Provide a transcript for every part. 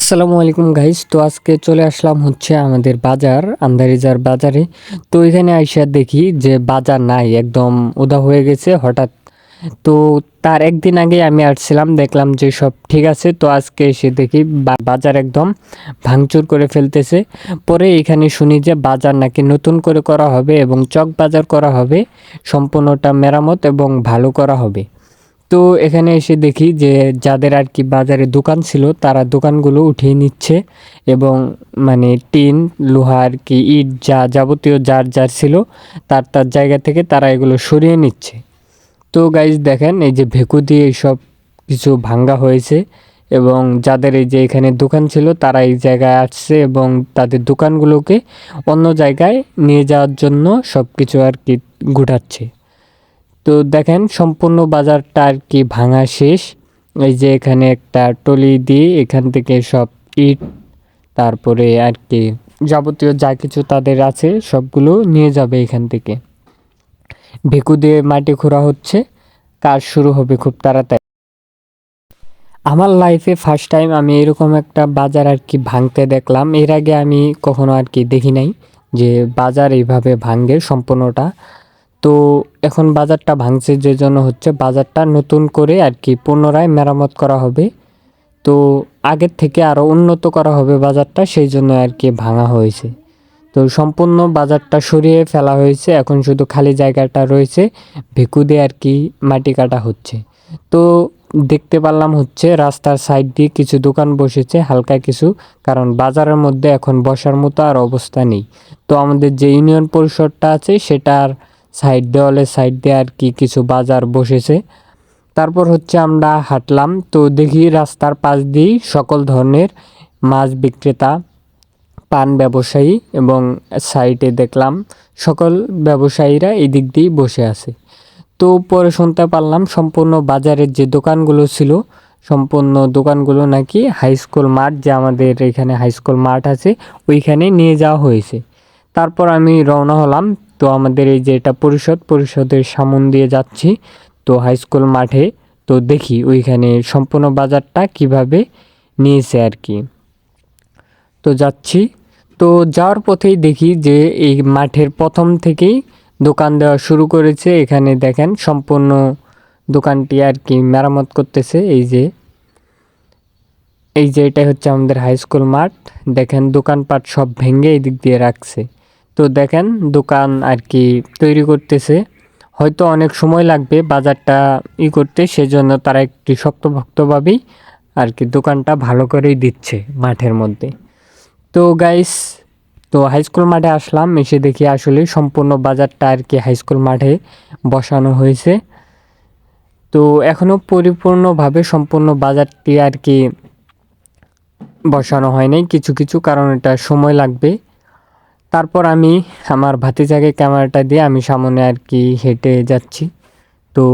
আসসালামু আলাইকুম গাইস। তো আজকে চলে আসলাম হচ্ছে আমাদের বাজার আন্দারিজার বাজারে। তো এখানে আইসা দেখি যে বাজার নাই, একদম উধাও হয়ে গেছে হঠাৎ। তো তার একদিন আগে আমি আসছিলাম, দেখলাম যে সব ঠিক আছে। তো আজকে এসে দেখি বাজার একদম ভাঙচুর করে ফেলতেছে। পরে এখানে শুনি যে বাজার নাকি নতুন করে করা হবে এবং চক বাজার করা হবে, সম্পূর্ণটা মেরামত এবং ভালো করা হবে। তো এখানে এসে দেখি যে যাদের আর কি বাজারে দোকান ছিল তারা দোকানগুলো উঠিয়ে নিচ্ছে এবং মানে টিন, লোহা আর কি, ইট, যা যাবতীয় যার যার ছিল তার তার জায়গা থেকে তারা এগুলো সরিয়ে নিচ্ছে। তো গাইজ দেখেন, এই যে ভেকু দিয়ে এইসব কিছু ভাঙ্গা হয়েছে এবং যাদের এই যে এখানে দোকান ছিল তারা এই জায়গায় আসছে এবং তাদের দোকানগুলোকে অন্য জায়গায় নিয়ে যাওয়ার জন্য সব কিছু আর কি গুটাচ্ছে। তো দেখেন সম্পূর্ণ বাজারটা আর কি ভাঙা শেষ। এই যে এখানে একটা টলি দিয়ে এখান থেকে সব ইট, তারপরে আর কি যাবতীয় যা কিছু তাদের আছে সবগুলো নিয়ে যাবে এখান থেকে। ভেকু দিয়ে মাটি খোঁড়া হচ্ছে, কাজ শুরু হবে খুব তাড়াতাড়ি। আমার লাইফে ফার্স্ট টাইম আমি এরকম একটা বাজার আর কি ভাঙতে দেখলাম। এর আগে আমি কখনো আর কি দেখি নাই যে বাজার এইভাবে ভাঙে সম্পূর্ণটা। তো এখন বাজারটা ভাঙছে, যে জন্য হচ্ছে বাজারটা নতুন করে আর কি পুনরায় মেরামত করা হবে। তো আগের থেকে আরও উন্নত করা হবে বাজারটা, সেই জন্য আর কি ভাঙা হয়েছে। তো সম্পূর্ণ বাজারটা সরিয়ে ফেলা হয়েছে, এখন শুধু খালি জায়গাটা রয়েছে, ভেকু দিয়ে আর কি মাটি কাটা হচ্ছে। তো দেখতে পারলাম হচ্ছে রাস্তার সাইড দিয়ে কিছু দোকান বসেছে হালকা কিছু, কারণ বাজারের মধ্যে এখন বসার মতো আর অবস্থা নেই। তো আমাদের যে ইউনিয়ন পরিষদটা আছে সেটার সাইড দেওয়ালের সাইড দিয়ে আর কি কিছু বাজার বসেছে। তারপর হচ্ছে আমরা হাঁটলাম, তো দেখি রাস্তার পাশ দিয়েই সকল ধরনের মাছ বিক্রেতা, পান ব্যবসায়ী এবং সাইডে দেখলাম সকল ব্যবসায়ীরা এই দিক দিয়েই বসে আছে। তো পরে শুনতে পারলাম সম্পূর্ণ বাজারের যে দোকানগুলো ছিল, সম্পূর্ণ দোকানগুলো নাকি হাই স্কুল মাঠ, যে আমাদের এখানে হাই স্কুল মাঠ আছে, ওইখানে নিয়ে যাওয়া হয়েছে। তারপর আমি রওনা হলাম। তো আমাদের এই যে এটা পরিষদের সামন দিয়ে যাচ্ছি, তো হাই স্কুল মাঠে। তো দেখি ওইখানে সম্পূর্ণ বাজারটা কিভাবে নিয়েছে আর কি। তো যাচ্ছি, তো যাওয়ার পথেই দেখি যে এই মাঠের প্রথম থেকেই দোকান দেওয়া শুরু করেছে। এখানে দেখেন সম্পূর্ণ দোকানটি আর কি মেরামত করতেছে। এই যে এটা হচ্ছে আমাদের হাই স্কুল মাঠ। দেখেন দোকানপাট সব ভেঙে এই দিক দিয়ে রাখছে। তো দেখেন দোকান আর কি তৈরি করতেছে, হয়তো অনেক সময় লাগবে বাজারটা করতে, সেজন্য তারা একটু শক্তভক্তভাবেই আর কি দোকানটা ভালো করেই দিচ্ছে মাঠের মধ্যে। তো গাইস, তো হাই স্কুল মাঠে আসলাম, এসে দেখি আসলে সম্পূর্ণ বাজারটা আর কি হাই স্কুল মাঠে বসানো হয়েছে। তো এখনও পরিপূর্ণভাবে সম্পূর্ণ বাজারটি আর কি বসানো হয় নাই, কিছু কিছু কারণ এটা সময় লাগবে। তারপর আমি আমার ভাতিজাকে ক্যামেরাটা দিয়ে আমি সামনে আর কি হেঁটে যাচ্ছি, তো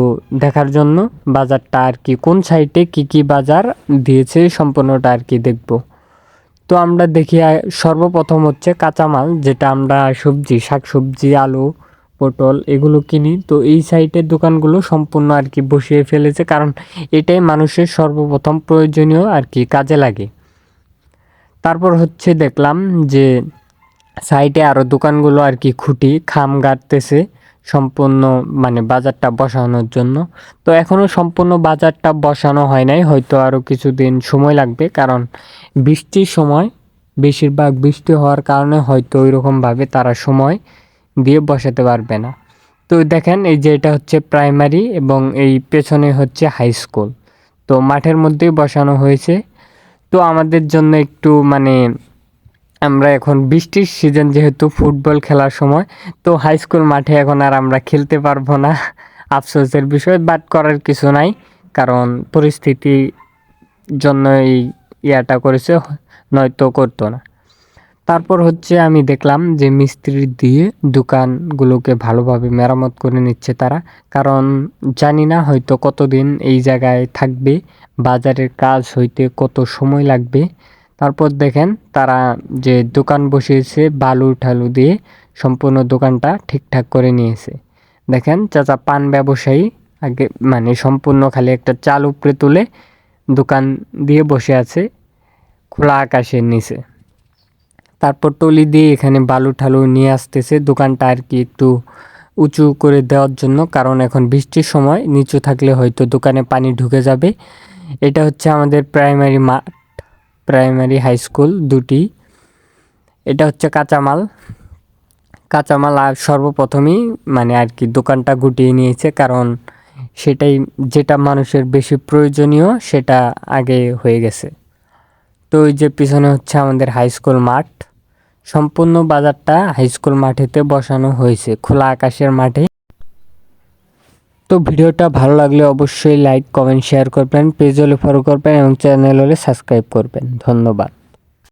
দেখার জন্য বাজারটা আর কি কোন সাইডে কি কি বাজার দিয়েছে সম্পূর্ণটা আর কি দেখব। তো আমরা দেখি সর্বপ্রথম হচ্ছে কাঁচামাল, যেটা আমরা সবজি, শাকসবজি, আলু, পটল এগুলো কিনি। তো এই সাইডের দোকানগুলো সম্পূর্ণ আর কি বসিয়ে ফেলেছে, কারণ এটাই মানুষের সর্বপ্রথম প্রয়োজনীয় আর কি কাজে লাগে। তারপর হচ্ছে দেখলাম যে সাইডে আরও দোকানগুলো আর কি খুঁটি খাম গাড়তেছে সম্পূর্ণ মানে বাজারটা বসানোর জন্য। তো এখনও সম্পূর্ণ বাজারটা বসানো হয় নাই, হয়তো আরও কিছুদিন সময় লাগবে, কারণ বৃষ্টির সময়, বেশিরভাগ বৃষ্টি হওয়ার কারণে হয়তো ওইরকমভাবে তারা সময় দিয়ে বসাতে পারবে না। তো দেখেন এই যে এটা হচ্ছে প্রাইমারি এবং এই পেছনে হচ্ছে হাই স্কুল, তো মাঠের মধ্যেই বসানো হয়েছে। তো আমাদের জন্য একটু মানে, আমরা এখন বৃষ্টির সিজন যেহেতু ফুটবল খেলার সময়, তো হাই স্কুল মাঠে এখন আর আমরা খেলতে পারবো না, আফসোসের বিষয়, বাট করার কিছু নাই, কারণ পরিস্থিতির জন্য এই ইয়াটা করেছে, নয়তো করতো না। তারপর হচ্ছে আমি দেখলাম যে মিস্ত্রি দিয়ে দোকানগুলোকে ভালোভাবে মেরামত করে নিচ্ছে তারা, কারণ জানি না হয়তো কতদিন এই জায়গায় থাকবে, বাজারের কাজ হইতে কত সময় লাগবে। তারপর দেখেন তারা যে দোকান বসিয়েছে বালু ঠালু দিয়ে সম্পূর্ণ দোকানটা ঠিকঠাক করে নিয়েছে। দেখেন চাচা পান ব্যবসায়ী, আগে মানে সম্পূর্ণ খালি একটা চাল উপরে তুলে দোকান দিয়ে বসে আছে। খোলা আকাশের নিচে। তারপর টলি দিয়ে এখানে বালু ঠালু নিয়ে আসতেছে দোকানটা আর কি একটু উঁচু করে দেওয়ার জন্য, কারণ এখন বৃষ্টির সময় নিচু থাকলে হয়তো দোকানে পানি ঢুকে যাবে। এটা হচ্ছে আমাদের প্রাইমারি মাঠ, প্রাইমারি হাই স্কুল দুটি। এটা হচ্ছে কাঁচামাল আর সর্বপ্রথমেই মানে আর কি দোকানটা গুটিয়ে নিয়েছে, কারণ সেটাই যেটা মানুষের বেশি প্রয়োজনীয় সেটা আগে হয়ে গেছে। তো ওই যে পিছনে হচ্ছে আমাদের হাই স্কুল মাঠ, সম্পূর্ণ বাজারটা হাই স্কুল মাঠেতে বসানো হয়েছে, খোলা আকাশের মাঠে। তো ভিডিওটা ভালো লাগলে অবশ্যই লাইক কমেন্ট শেয়ার করবেন, পেজ হলে ফলো করবেন এবং চ্যানেল হলে সাবস্ক্রাইব করবেন। ধন্যবাদ।